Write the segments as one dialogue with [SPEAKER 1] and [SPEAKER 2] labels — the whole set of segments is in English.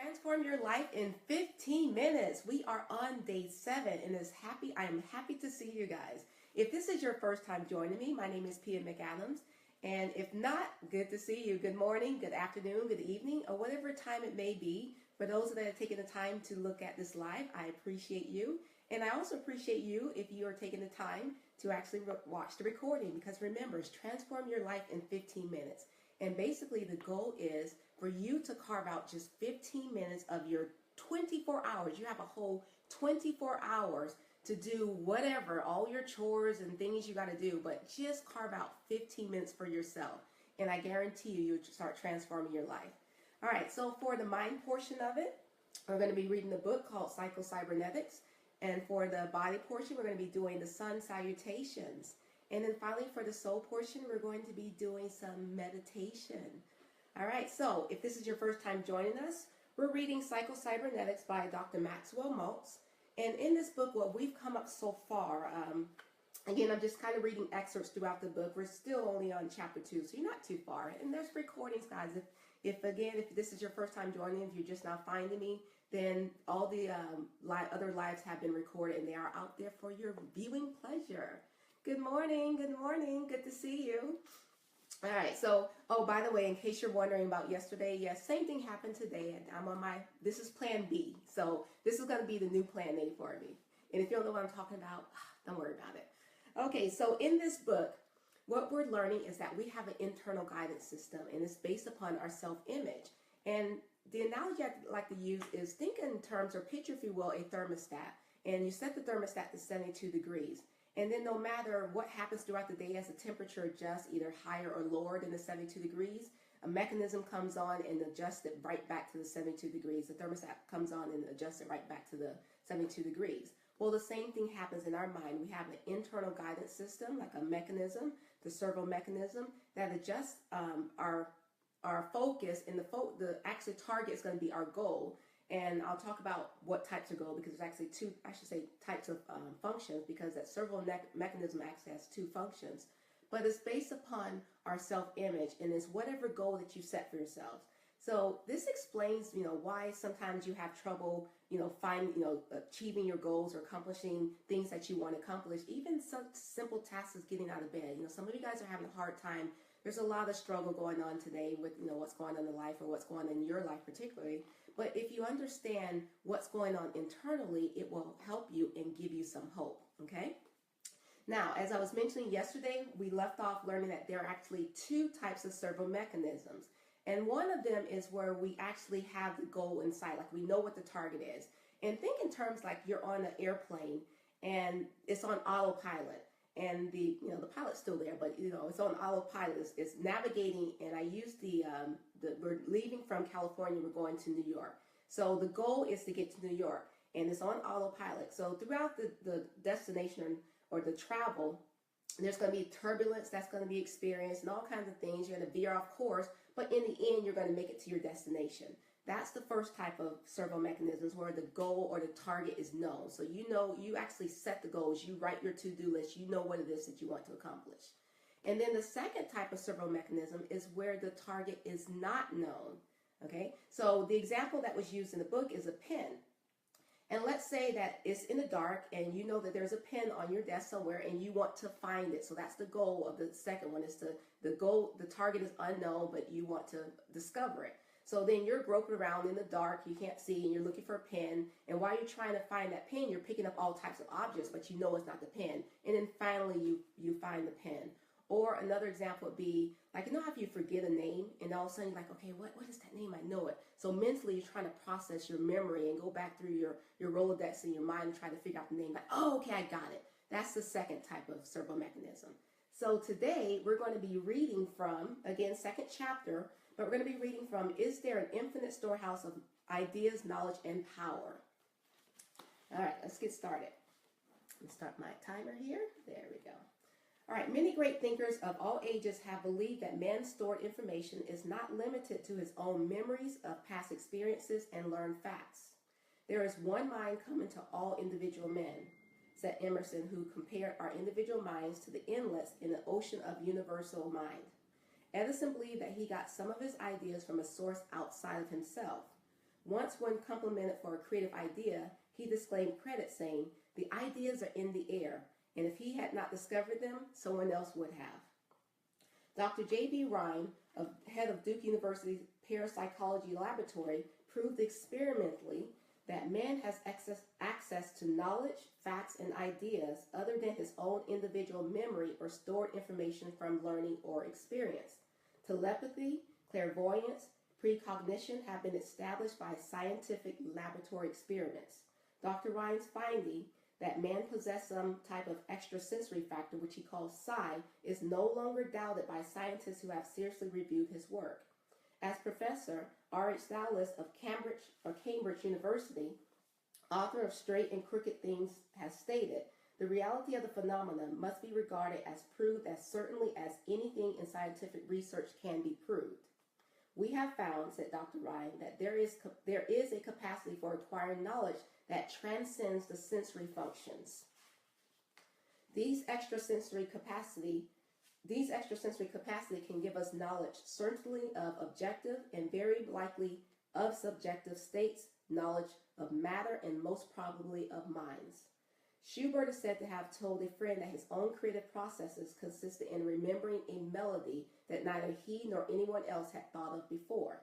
[SPEAKER 1] Transform your life in 15 minutes. We are on day 7 and I am happy to see you guys. If this is your first time joining me, my name is McAdams. And if not, good to see you. Good morning, good afternoon, good evening, or whatever time it may be. For those that are taking the time to look at this live, I appreciate you. And I also appreciate you if you are taking the time to actually watch the recording, because remember, it's transform your life in 15 minutes. And basically the goal is for you to carve out just 15 minutes of your 24 hours. You have a whole 24 hours to do whatever, all your chores and things you got to do, but just carve out 15 minutes for yourself. And I guarantee you'll start transforming your life. All right, so for the mind portion of it, we're going to be reading a book called Psycho-Cybernetics. And for the body portion, we're going to be doing the sun salutations. And then finally, for the soul portion, we're going to be doing some meditation. All right, so if this is your first time joining us, we're reading Psycho-Cybernetics by Dr. Maxwell Maltz. And in this book, what we've come up so far, again, I'm just kind of reading excerpts throughout the book. We're still only on chapter 2, so you're not too far. And there's recordings, guys. If this is your first time joining, if you're just now finding me, then all the other lives have been recorded, and they are out there for your viewing pleasure. Good morning, good to see you. All right, so, oh, by the way, in case you're wondering about yesterday, yes, same thing happened today. This is plan B. So this is going to be the new plan A for me. And if you don't know what I'm talking about, don't worry about it. Okay, so in this book, what we're learning is that we have an internal guidance system, and it's based upon our self-image. And the analogy I like to use is think in terms, or picture, if you will, a thermostat. And you set the thermostat to 72 degrees. And then no matter what happens throughout the day as the temperature adjusts either higher or lower than the 72 degrees, a mechanism comes on and adjusts it right back to the 72 degrees. The thermostat comes on and adjusts it right back to the 72 degrees. Well, the same thing happens in our mind. We have an internal guidance system, like a mechanism, the servo mechanism, that adjusts our focus, and the actual target is going to be our goal. And I'll talk about what types of goal, because there's actually two, I should say, types of functions, because that servo mechanism actually has two functions. But it's based upon our self-image, and it's whatever goal that you set for yourself. So this explains, why sometimes you have trouble, achieving your goals or accomplishing things that you want to accomplish. Even some simple tasks as getting out of bed. Some of you guys are having a hard time. There's a lot of struggle going on today with, what's going on in life, or what's going on in your life particularly. But if you understand what's going on internally, it will help you and give you some hope, okay? Now, as I was mentioning yesterday, we left off learning that there are actually two types of servo mechanisms. And one of them is where we actually have the goal in sight, like we know what the target is. And think in terms like you're on an airplane and it's on autopilot. And the pilot's still there, but it's on autopilot. It's navigating, and I use we're leaving from California, we're going to New York. So the goal is to get to New York, and it's on autopilot. So throughout the destination or the travel, there's going to be turbulence that's going to be experienced and all kinds of things. You're going to veer off course, but in the end, you're going to make it to your destination. That's the first type of servo mechanisms, where the goal or the target is known. So you actually set the goals, you write your to-do list, you know what it is that you want to accomplish. And then the second type of servo mechanism is where the target is not known. Okay, so the example that was used in the book is a pen. And let's say that it's in the dark and you know that there's a pen on your desk somewhere and you want to find it. So that's the goal of the second one, is the target is unknown, but you want to discover it. So then you're groping around in the dark, you can't see, and you're looking for a pen. And while you're trying to find that pen, you're picking up all types of objects, but you know it's not the pen. And then finally you find the pen. Or another example would be, like, how if you forget a name and all of a sudden you're like, okay, what is that name? I know it. So mentally you're trying to process your memory and go back through your Rolodex in your mind and try to figure out the name. Like, oh, okay, I got it. That's the second type of servo mechanism. So today we're going to be reading from, again, second chapter, but we're going to be reading from, Is There an Infinite Storehouse of Ideas, Knowledge, and Power? All right, let's get started. Let me start my timer here. There we go. All right, many great thinkers of all ages have believed that man's stored information is not limited to his own memories of past experiences and learned facts. There is one mind common to all individual men, said Emerson, who compared our individual minds to the inlets in an ocean of universal mind. Edison believed that he got some of his ideas from a source outside of himself. Once when complimented for a creative idea, he disclaimed credit, saying, "The ideas are in the air, and if he had not discovered them, someone else would have." Dr. J.B. Ryan, head of Duke University's Parapsychology Laboratory, proved experimentally that man has access to knowledge, facts, and ideas other than his own individual memory or stored information from learning or experience. Telepathy, clairvoyance, precognition have been established by scientific laboratory experiments. Dr. Ryan's finding that man possessed some type of extrasensory factor, which he calls psi, is no longer doubted by scientists who have seriously reviewed his work. As Professor R.H. Dallas of Cambridge University, author of Straight and Crooked Things, has stated, the reality of the phenomenon must be regarded as proved as certainly as anything in scientific research can be proved. We have found, said Dr. Ryan, that there is a capacity for acquiring knowledge that transcends the sensory functions. These extrasensory capacity can give us knowledge certainly of objective and very likely of subjective states, knowledge of matter, and most probably of minds. Schubert is said to have told a friend that his own creative processes consisted in remembering a melody that neither he nor anyone else had thought of before.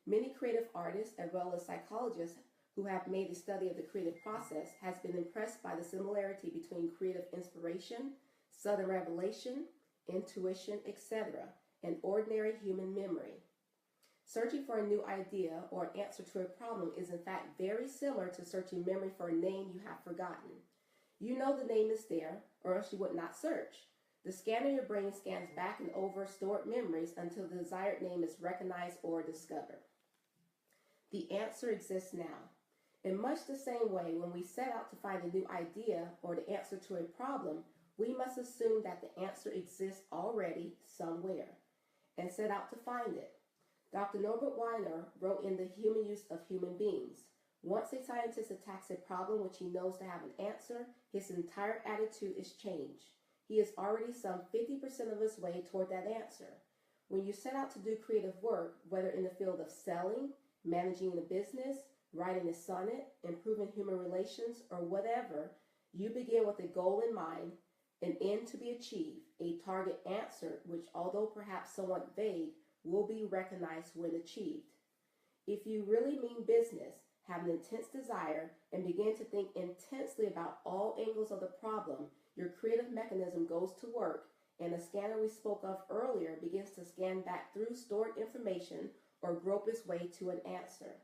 [SPEAKER 1] Many creative artists, as well as psychologists who have made a study of the creative process, has been impressed by the similarity between creative inspiration, sudden revelation, intuition, etc., and ordinary human memory. Searching for a new idea or an answer to a problem is in fact very similar to searching memory for a name you have forgotten. You know the name is there, or else you would not search. The scanner in your brain scans back and over stored memories until the desired name is recognized or discovered. The answer exists now. In much the same way, when we set out to find a new idea or the answer to a problem, we must assume that the answer exists already somewhere and set out to find it. Dr. Norbert Wiener wrote in The Human Use of Human Beings, once a scientist attacks a problem which he knows to have an answer, his entire attitude is changed. He is already some 50% of his way toward that answer. When you set out to do creative work, whether in the field of selling, managing a business, writing a sonnet, improving human relations, or whatever, you begin with a goal in mind, an end to be achieved, a target answer which, although perhaps somewhat vague, will be recognized when achieved. If you really mean business, have an intense desire, and begin to think intensely about all angles of the problem, your creative mechanism goes to work, and the scanner we spoke of earlier begins to scan back through stored information or grope its way to an answer.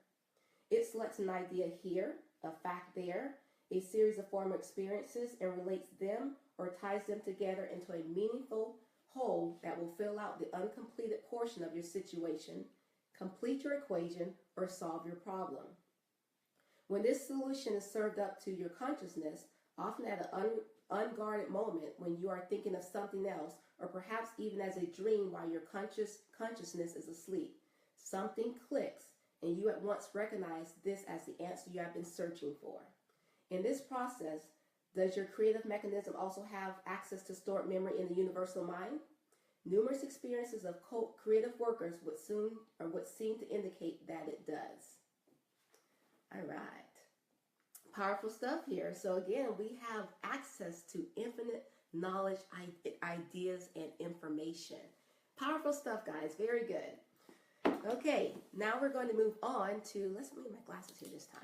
[SPEAKER 1] It selects an idea here, a fact there, a series of former experiences, and relates them or ties them together into a meaningful whole that will fill out the uncompleted portion of your situation, complete your equation, or solve your problem. When this solution is served up to your consciousness, often at an unguarded moment when you are thinking of something else, or perhaps even as a dream while your consciousness is asleep, something clicks, and you at once recognize this as the answer you have been searching for. In this process, does your creative mechanism also have access to stored memory in the universal mind? Numerous experiences of creative workers would seem to indicate that it does. All right. Powerful stuff here. So again, we have access to infinite knowledge, ideas, and information. Powerful stuff, guys. Very good. Okay, now we're going to move on to, let's move my glasses here this time.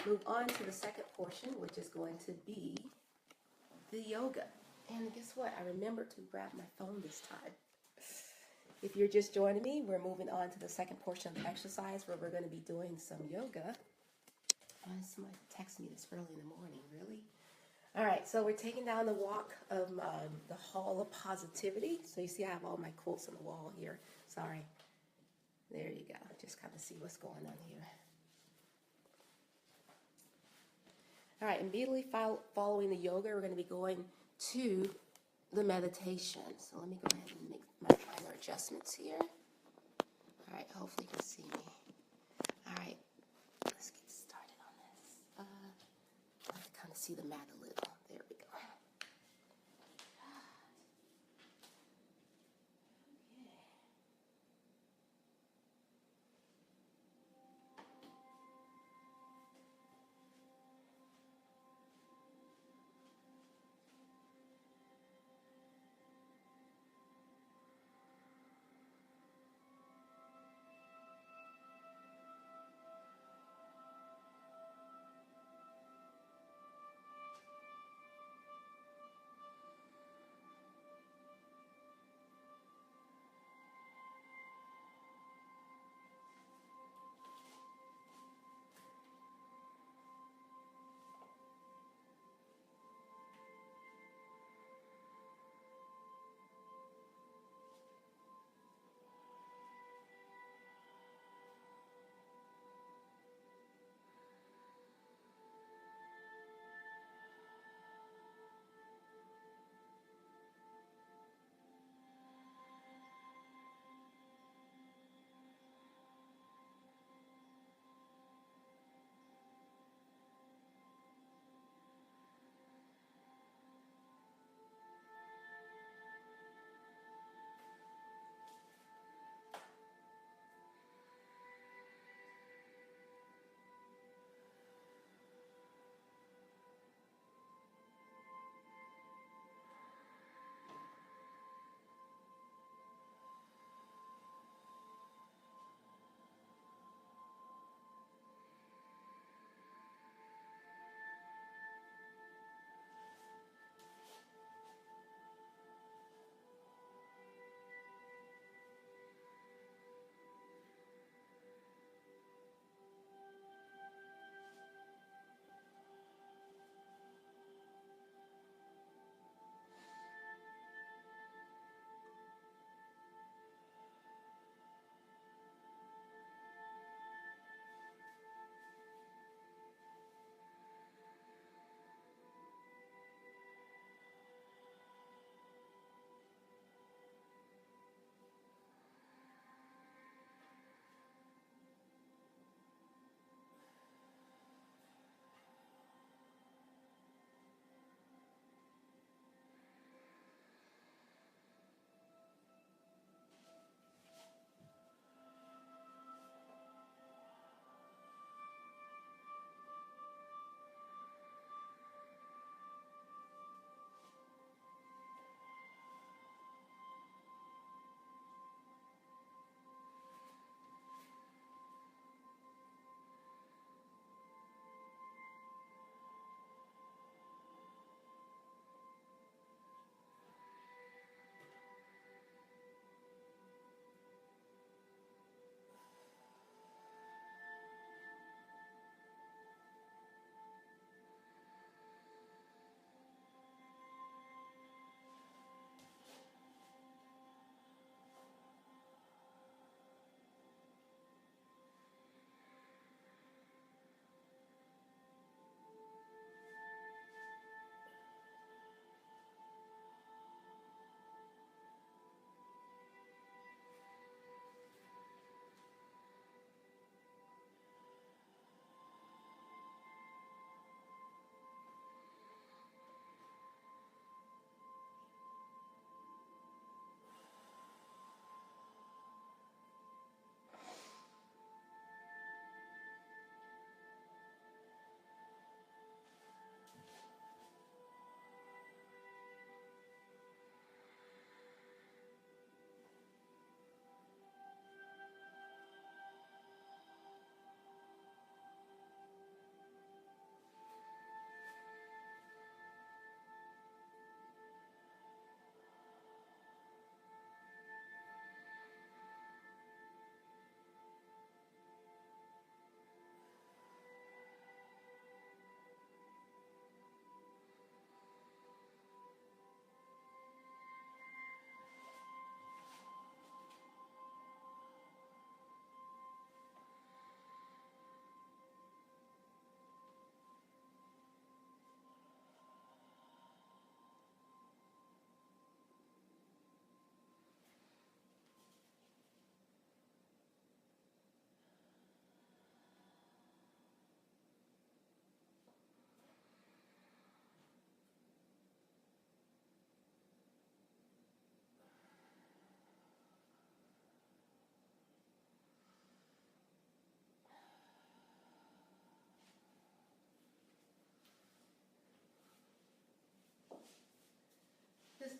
[SPEAKER 1] Move on to the second portion, which is going to be the yoga. And guess what? I remembered to grab my phone this time. If you're just joining me, we're moving on to the second portion of the exercise where we're going to be doing some yoga. Somebody texted me this early in the morning, really? All right, so we're taking down the walk of the Hall of Positivity. So you see I have all my quotes on the wall here. Sorry. There you go. Just kind of see what's going on here. All right, immediately following the yoga, we're going to be going to the meditation. So let me go ahead and make my minor adjustments here. All right, hopefully you can see me. All right, let's get started on this. I have to kind of see the mat a little. There we go.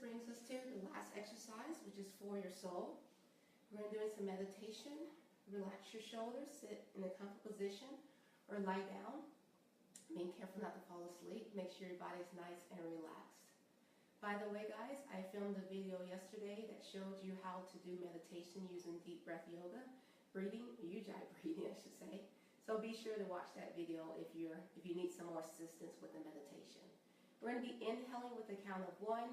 [SPEAKER 1] brings us to the last exercise, which is for your soul. We're going to do some meditation. Relax your shoulders, sit in a comfortable position, or lie down. Being careful not to fall asleep. Make sure your body's nice and relaxed. By the way, guys, I filmed a video yesterday that showed you how to do meditation using deep breath yoga, breathing, ujjayi breathing, I should say. So be sure to watch that video if you need some more assistance with the meditation. We're going to be inhaling with the count of 1,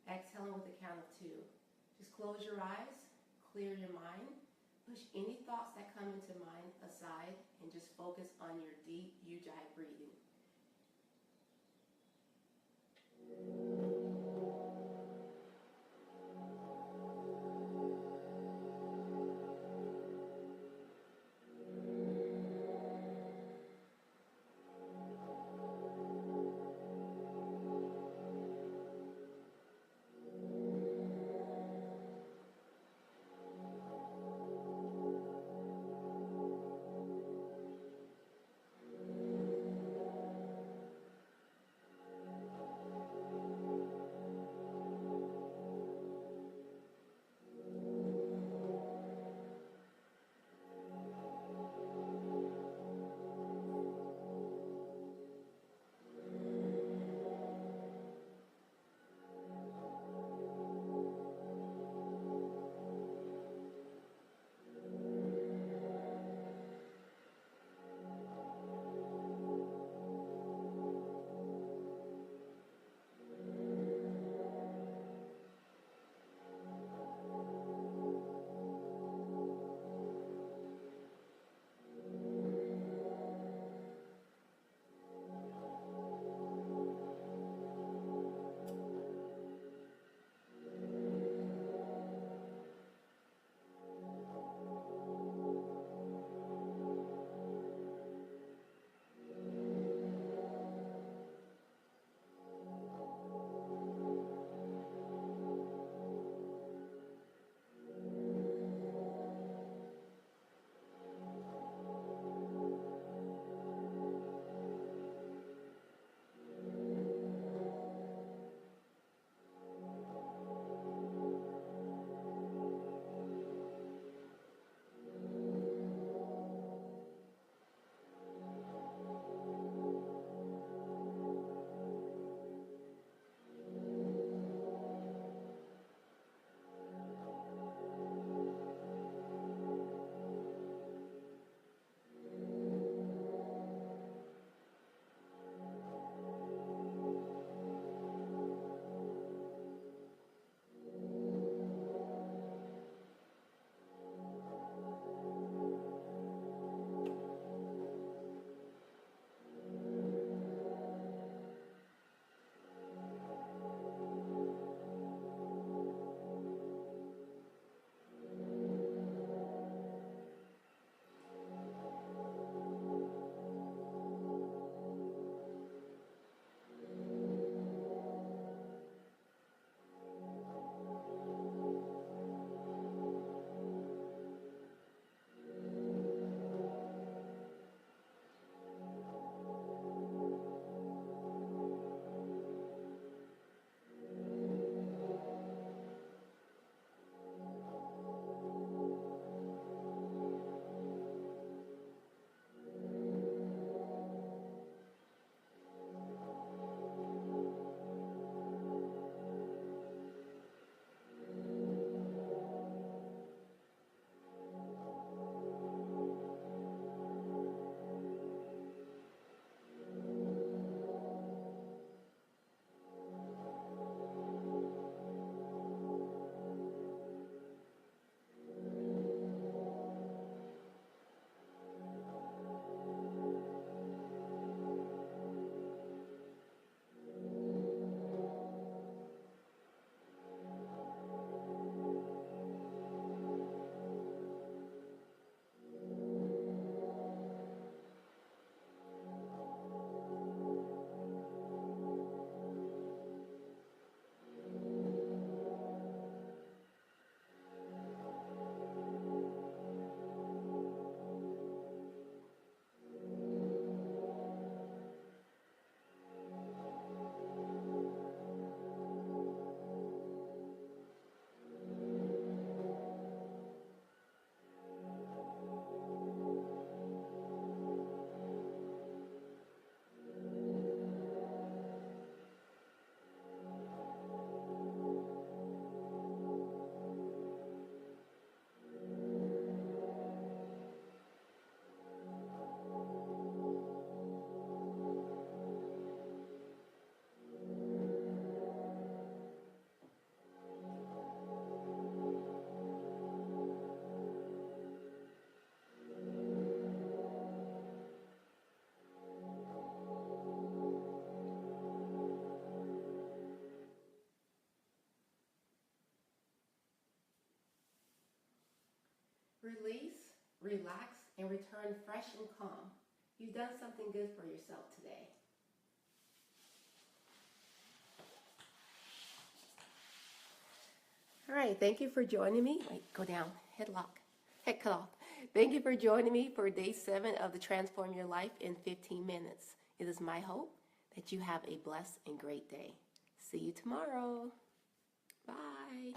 [SPEAKER 1] exhaling with the count of 2. Just close your eyes, clear your mind, push any thoughts that come into mind aside, and just focus on your deep ujjayi breathing. release, relax, and return fresh and calm. You've done something good for yourself today. All right, thank you for joining me. Wait, go down, head lock, head cut off. Thank you for joining me for day 7 of the Transform Your Life in 15 Minutes. It is my hope that you have a blessed and great day. See you tomorrow. Bye.